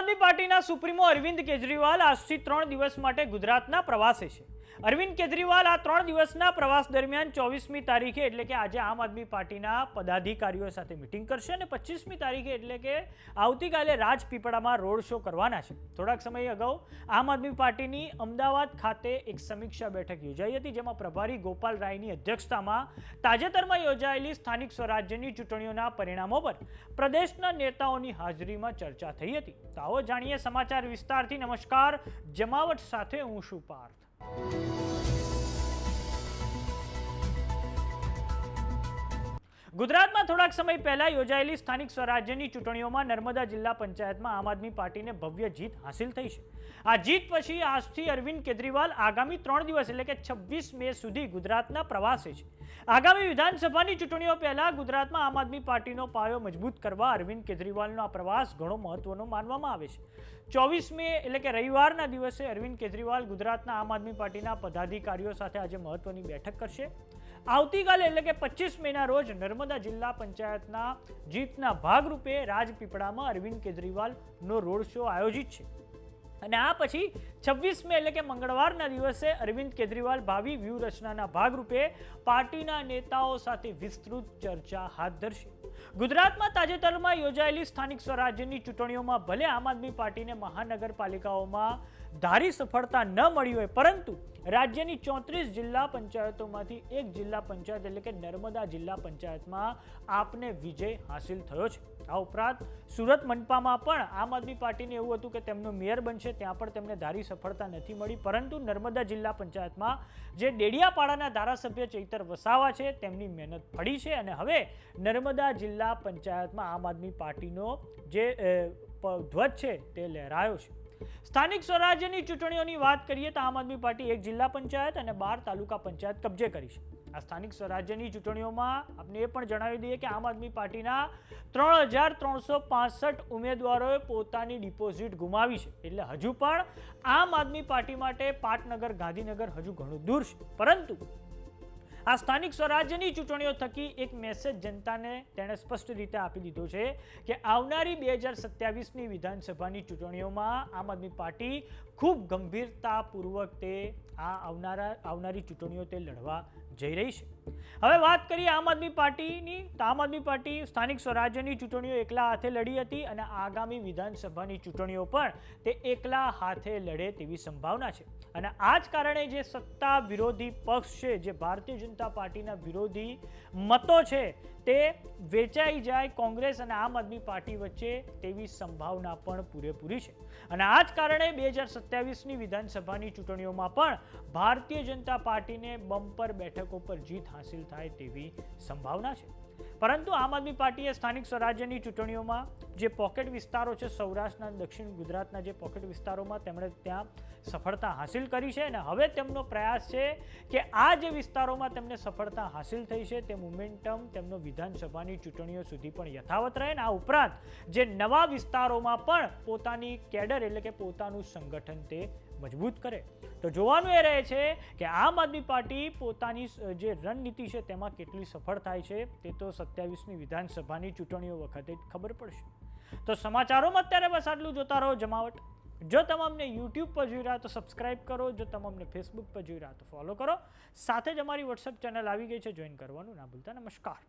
આદમી પાર્ટીના સુપ્રીમો અરવિંદ કેજરીવાલ આજથી 3 દિવસ માટે ગુજરાતના પ્રવાસે છે। અરવિંદ કેજરીવાલ આ 3 દિવસના પ્રવાસ દરમિયાન 24મી તારીખે એટલે કે આજે આમ આદમી પાર્ટીના પદાધિકારીઓ સાથે મીટિંગ કરશે અને 25મી તારીખે એટલે કે આવતીકાલે રાજપીપળામાં રોડ શો કરવાના છે। થોડાક સમય અગાઉ આમ આદમી પાર્ટીની અમદાવાદ ખાતે એક સમીક્ષા બેઠક યોજાઈ હતી, જેમાં પ્રભારી ગોપાલ રાયની અધ્યક્ષતામાં તાજેતરમાં યોજાયેલી સ્થાનિક સ્વરાજ્યની ચૂંટણીઓના પરિણામો પર પ્રદેશના નેતાઓની હાજરીમાં ચર્ચા થઈ હતી। તો આવો જાણીએ સમાચાર વિસ્તારથી। નમસ્કાર, જમાવટ સાથે હું છું પાર્થ। ગુજરાતમાં થોડાક સમય પહેલા યોજાયેલી સ્થાનિક સ્વરાજ્યની ચૂંટણીઓમાં નર્મદા જિલ્લા પંચાયતમાં આમ આદમી પાર્ટીને ભવ્ય જીત હાંસિલ થઈ છે। આ જીત પછી આજથી અરવિંદ કેજરીવાલ આગામી 3 દિવસ એટલે કે 26 મે સુધી ગુજરાતના પ્રવાસે છે। આગામી વિધાનસભાની ચૂંટણીઓ પહેલા ગુજરાતમાં આમ આદમી પાર્ટીનો પાયો મજબૂત કરવા અરવિંદ કેજરીવાલનો આ પ્રવાસ ઘણો મહત્વનો માનવામાં આવે છે। 24 મે એટલે કે રવિવારના દિવસે અરવિંદ કેજરીવાલ ગુજરાતના આમ આદમી પાર્ટીના પદાધિકારીઓ સાથે આજે મહત્વની બેઠક કરશે। આવતીકાલે એટલે કે 25 મેના રોજ નર્મદા જિલ્લા પંચાયતના જીતના ભાગરૂપે રાજપીપળામાં અરવિંદ કેજરીવાલનો રોડ શો આયોજિત છે અને આ પછી 26 મે એટલે કે મંગળવારના દિવસે અરવિંદ કેજરીવાલ ભાવિ વ્યૂહરચનાના ભાગરૂપે પાર્ટીના નેતાઓ સાથે વિસ્તૃત ચર્ચા હાથ ધરશે। ગુજરાતમાં તાજેતરમાં યોજાયેલી સ્થાનિક સ્વરાજ્યની ચૂંટણીઓમાં ભલે આમ આદમી પાર્ટીને મહાનગરપાલિકાઓમાં ધારી સફળતા ન મળી હોય, પરંતુ રાજ્યની 34 જિલ્લા પંચાયતોમાંથી એક જિલ્લા પંચાયત એટલે કે નર્મદા જિલ્લા પંચાયતમાં આપને વિજય હાંસિલ થયો છે। આ ઉપરાંત સુરત મનપામાં પણ આમ આદમી પાર્ટીને એવું હતું કે તેમનો મેયર બનશે, ત્યાં પણ તેમને ધારી સફળતા નથી મળી, પરંતુ નર્મદા જિલ્લા પંચાયતમાં જે ડેડિયાપાડાના ધારાસભ્ય ચૈતર વસાવા છે તેમની મહેનત ફળી છે અને હવે નર્મદા જિલ્લા પંચાયતમાં આમ આદમી પાર્ટીનો જે ધ્વજ છે તે લહેરાયો છે। સ્થાનિક સ્વરાજ્યની ચૂંટણીઓની વાત કરીએ તો આમ આદમી પાર્ટી એક જિલ્લા પંચાયત અને 12 તાલુકા પંચાયત કબજે કરી છે। આ સ્થાનિક સ્વરાજ્યની ચૂંટણીઓમાં આપણે એ પણ જણાવી દઈએ કે આમ આદમી પાર્ટીના 3365 ઉમેદવારોએ પોતાની ડિપોઝિટ ગુમાવી છે, એટલે હજુ પણ આમ આદમી પાર્ટી માટે પાટનગર ગાંધીનગર હજુ ઘણું દૂર છે, પરંતુ આ સ્થાનિક સ્વરાજ્યની ચૂંટણીઓ થકી એક મેસેજ જનતાને તેણે સ્પષ્ટ રીતે આપી દીધો છે કે આવનારી 2027ની વિધાનસભાની ચૂંટણીઓમાં આમ આદમી પાર્ટી ખૂબ ગંભીરતાપૂર્વક તે આવનારી ચૂંટણીઓ તે લડવા જઈ રહી છે। હવે વાત કરીએ આમ આદમી પાર્ટીની, તો આમ આદમી પાર્ટી સ્થાનિક સ્વરાજ્યની ચૂંટણીઓ એકલા હાથે લડી હતી અને આગામી વિધાનસભાની ચૂંટણીઓ પણ તે એકલા હાથે લડે તેવી સંભાવના છે અને આ જ કારણે જે સત્તા વિરોધી પક્ષ છે, જે ભારતીય જનતા પાર્ટીના વિરોધી મતો છે, તે વેચાઈ જાય કોંગ્રેસ અને આમ આદમી પાર્ટી વચ્ચે તેવી સંભાવના પણ પૂરેપૂરી છે અને આ જ કારણે 2027ની વિધાનસભાની ચૂંટણીઓમાં પણ ભારતીય જનતા પાર્ટીને બમ્પર બેઠકો પર જીત હાંસિલ થાય તેવી સંભાવના છે। પરંતુ આમ આદમી પાર્ટીએ સ્થાનિક સ્વરાજ્યની ચૂંટણીઓમાં જે પોકેટ વિસ્તારો છે, સૌરાષ્ટ્રના દક્ષિણ ગુજરાતના જે પોકેટ વિસ્તારોમાં તેમણે ત્યાં સફળતા હાંસિલ કરી છે અને હવે તેમનો પ્રયાસ છે કે આ જે વિસ્તારોમાં તેમને સફળતા હાંસિલ થઈ છે તે મોમેન્ટમ તેમનો વિધાનસભાની ચૂંટણીઓ સુધી પણ યથાવત રહે અને આ ઉપરાંત જે નવા વિસ્તારોમાં પણ પોતાની કેડર એટલે કે પોતાનું સંગઠન તે મજબૂત કરે। તો જોવાનું એ રહે છે કે આમ આદમી પાર્ટી પોતાની જે રણનીતિ છે તેમાં કેટલી સફળ થાય છે, તે તો 27ની વિધાનસભાની ચૂંટણીઓ વખતે ખબર પડશે। તો સમાચારોમાં અત્યારે બસ આટલું। જોતા રહો જમાવટ। જો તમે અમને યુટ્યુબ પર જોઈ રહ્યા તો સબસ્ક્રાઇબ કરો, જો તમે અમને ફેસબુક પર જોઈ રહ્યા તો ફોલો કરો, સાથે જ અમારી વોટ્સએપ ચેનલ આવી ગઈ છે, જોઈન કરવાનું ના ભૂલતા। નમસ્કાર।